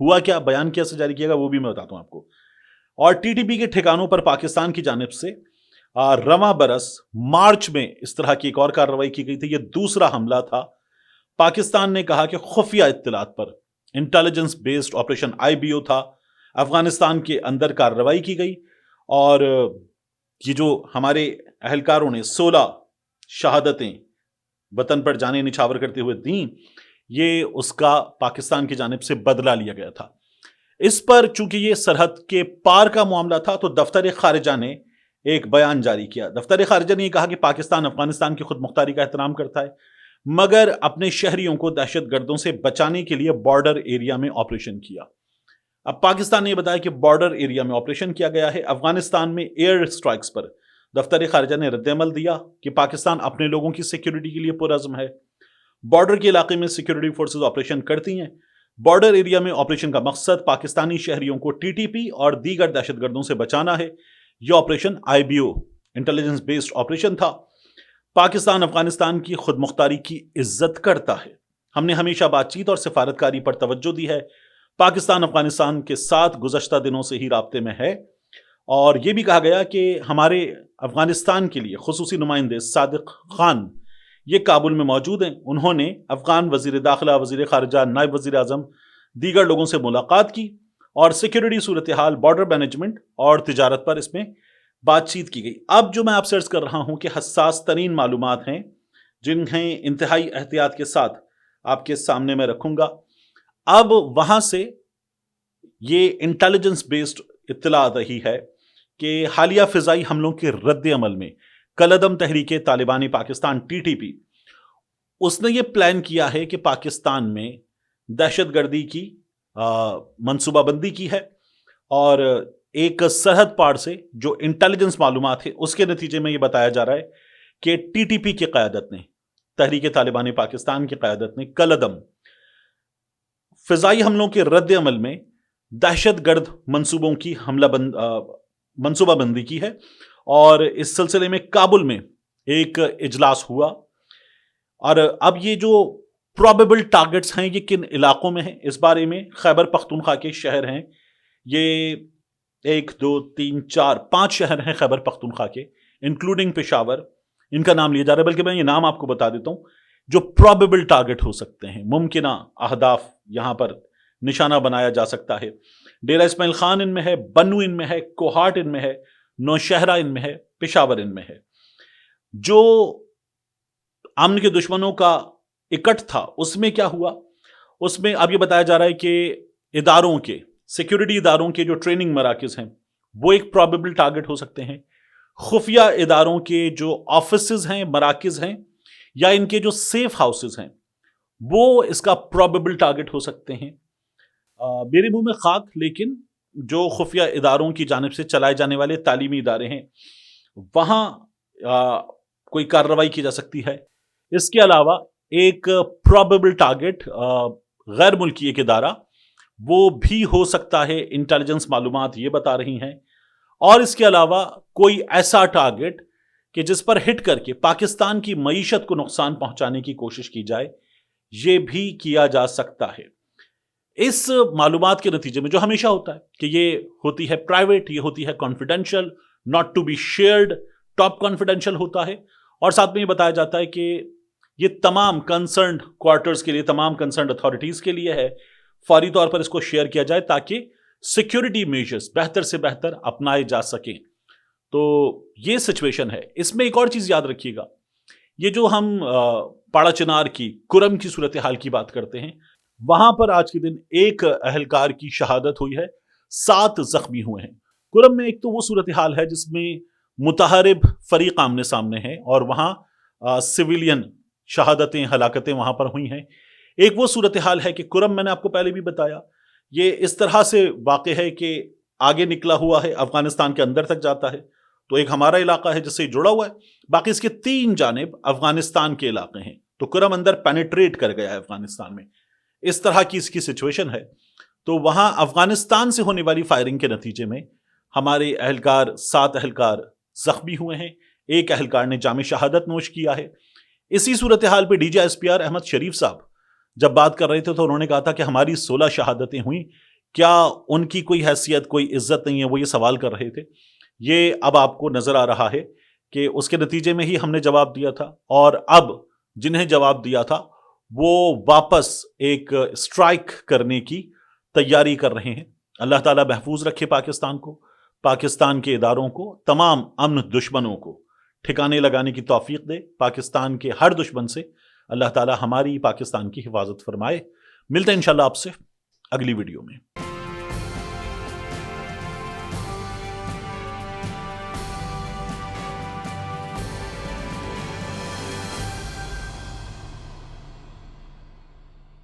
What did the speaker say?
ہوا کیا, بیان کیسے جاری کیا گیا وہ بھی میں بتاتا ہوں آپ کو. اور ٹی ٹی پی کے ٹھکانوں پر پاکستان کی جانب سے رواں برس مارچ میں اس طرح کی ایک اور کارروائی کی گئی تھی. یہ دوسرا حملہ تھا. پاکستان نے کہا کہ خفیہ اطلاعات پر انٹیلیجنس بیسڈ آپریشن IBO تھا, افغانستان کے اندر کارروائی کی گئی, اور یہ جو ہمارے اہلکاروں نے 16 شہادتیں وطن پر جانے نچھاور کرتے ہوئے دیں, یہ اس کا پاکستان کی جانب سے بدلہ لیا گیا تھا. اس پر چونکہ یہ سرحد کے پار کا معاملہ تھا تو دفتر خارجہ نے ایک بیان جاری کیا. دفتر خارجہ نے یہ کہا کہ پاکستان افغانستان کی خود مختاری کا احترام کرتا ہے, مگر اپنے شہریوں کو دہشت گردوں سے بچانے کے لیے بارڈر ایریا میں آپریشن کیا. اب پاکستان نے یہ بتایا کہ بارڈر ایریا میں آپریشن کیا گیا ہے. افغانستان میں ایئر سٹرائکس پر دفتر خارجہ نے رد عمل دیا کہ پاکستان اپنے لوگوں کی سیکیورٹی کے لیے پرعزم ہے. بارڈر کے علاقے میں سیکیورٹی فورسز آپریشن کرتی ہیں. بارڈر ایریا میں آپریشن کا مقصد پاکستانی شہریوں کو TTP اور دیگر دہشت گردوں سے بچانا ہے. یہ operation IBO intelligence based operation تھا. پاکستان افغانستان کی خود مختاری کی عزت کرتا ہے. ہم نے ہمیشہ بات چیت اور سفارتکاری پر توجہ دی ہے. پاکستان افغانستان کے ساتھ گزشتہ دنوں سے ہی رابطے میں ہے, اور یہ بھی کہا گیا کہ ہمارے افغانستان کے لیے خصوصی نمائندے صادق خان یہ کابل میں موجود ہیں. انہوں نے افغان وزیر داخلہ, وزیر خارجہ, نائب وزیر اعظم, دیگر لوگوں سے ملاقات کی اور سیکیورٹی صورتحال, بارڈر مینجمنٹ اور تجارت پر اس میں بات چیت کی گئی. اب جو میں آپ سے عرض کر رہا ہوں کہ حساس ترین معلومات ہیں جنہیں انتہائی احتیاط کے ساتھ آپ کے سامنے میں رکھوں گا. اب وہاں سے یہ انٹیلیجنس بیسڈ اطلاع رہی ہے کہ حالیہ فضائی حملوں کے رد عمل میں کالعدم تحریک طالبان پاکستان TTP اس نے یہ پلان کیا ہے کہ پاکستان میں دہشت گردی کی منصوبہ بندی کی ہے, اور ایک سرحد پار سے جو انٹیلیجنس معلومات ہے اس کے نتیجے میں یہ بتایا جا رہا ہے کہ TTP کی قیادت نے, تحریک طالبان پاکستان کی قیادت نے کالعدم فضائی حملوں کے رد عمل میں دہشت گرد منصوبوں کی منصوبہ بندی کی ہے. اور اس سلسلے میں کابل میں ایک اجلاس ہوا, اور اب یہ جو پرابیبل ٹارگٹس ہیں یہ کن علاقوں میں ہیں اس بارے میں خیبر پختونخوا کے شہر ہیں. یہ 1 2 3 4 5 شہر ہیں خیبر پختونخوا کے, انکلوڈنگ پشاور. ان کا نام لیا جا رہا ہے, بلکہ میں یہ نام آپ کو بتا دیتا ہوں جو پرابیبل ٹارگٹ ہو سکتے ہیں, ممکنہ اہداف یہاں پر نشانہ بنایا جا سکتا ہے. ڈیرہ اسماعیل خان ان میں ہے, بنو ان میں ہے, کوہاٹ ان میں ہے, نوشہرہ ان میں ہے, پشاور ان میں ہے. جو امن کے دشمنوں کا اکٹ تھا اس میں کیا ہوا, اس میں اب یہ بتایا جا رہا ہے کہ اداروں کے, سیکیورٹی اداروں کے جو ٹریننگ مراکز ہیں وہ ایک پرابیبل ٹارگٹ ہو سکتے ہیں. خفیہ اداروں کے جو آفیسز ہیں, مراکز ہیں, یا ان کے جو سیف ہاؤسز ہیں وہ اس کا پرابیبل ٹارگٹ ہو سکتے ہیں. میرے منہ میں خاک, لیکن جو خفیہ اداروں کی جانب سے چلائے جانے والے تعلیمی ادارے ہیں وہاں کوئی کارروائی کی جا سکتی ہے. اس کے علاوہ ایک پرابیبل ٹارگٹ غیر ملکی ایک ادارہ وہ بھی ہو سکتا ہے, انٹیلیجنس معلومات یہ بتا رہی ہیں. اور اس کے علاوہ کوئی ایسا ٹارگٹ کہ جس پر ہٹ کر کے پاکستان کی معیشت کو نقصان پہنچانے کی کوشش کی جائے, یہ بھی کیا جا سکتا ہے. اس معلومات کے نتیجے میں جو ہمیشہ ہوتا ہے کہ یہ ہوتی ہے پرائیویٹ, یہ ہوتی ہے confidential, not to be shared, top confidential ہوتا ہے. اور ساتھ میں یہ بتایا جاتا ہے کہ یہ تمام کنسرنڈ کوارٹرز کے لیے, تمام کنسرنڈ اتھارٹیز کے لیے ہے, فوری طور پر اس کو شیئر کیا جائے تاکہ سیکیورٹی میجرز بہتر سے بہتر اپنائے جا سکیں. تو یہ سچویشن ہے. اس میں ایک اور چیز یاد رکھیے گا, یہ جو ہم پاڑا چنار کی, کرم کی صورتحال کی بات کرتے ہیں, وہاں پر آج کے دن ایک اہلکار کی شہادت ہوئی ہے, 7 زخمی ہوئے ہیں. کرم میں ایک تو وہ صورتحال ہے جس میں متحارب فریق آمنے سامنے ہیں اور وہاں سویلین شہادتیں, ہلاکتیں وہاں پر ہوئی ہیں. ایک وہ صورتحال ہے کہ کرم, میں نے آپ کو پہلے بھی بتایا, یہ اس طرح سے واقع ہے کہ آگے نکلا ہوا ہے, افغانستان کے اندر تک جاتا ہے, تو ایک ہمارا علاقہ ہے جس سے جڑا ہوا ہے, باقی اس کے 3 جانب افغانستان کے علاقے ہیں. تو کرم اندر پینیٹریٹ کر گیا ہے افغانستان میں, اس طرح کی اس کی سچویشن ہے. تو وہاں افغانستان سے ہونے والی فائرنگ کے نتیجے میں ہمارے اہلکار 7 اہلکار زخمی ہوئے ہیں, ایک اہلکار نے جامع شہادت نوش کیا ہے. اسی صورتحال پہ DG SPR احمد شریف صاحب جب بات کر رہے تھے تو انہوں نے کہا تھا کہ ہماری 16 شہادتیں ہوئیں، کیا ان کی کوئی حیثیت کوئی عزت نہیں ہے، وہ یہ سوال کر رہے تھے۔ یہ اب آپ کو نظر آ رہا ہے کہ اس کے نتیجے میں ہی ہم نے جواب دیا تھا، اور اب جنہیں جواب دیا تھا وہ واپس ایک اسٹرائک کرنے کی تیاری کر رہے ہیں۔ اللہ تعالیٰ محفوظ رکھے پاکستان کو، پاکستان کے اداروں کو، تمام امن دشمنوں کو ٹھکانے لگانے کی توفیق دے، پاکستان کے ہر دشمن سے اللہ تعالیٰ ہماری پاکستان کی حفاظت فرمائے۔ ملتے ہیں انشاءاللہ آپ سے اگلی ویڈیو میں۔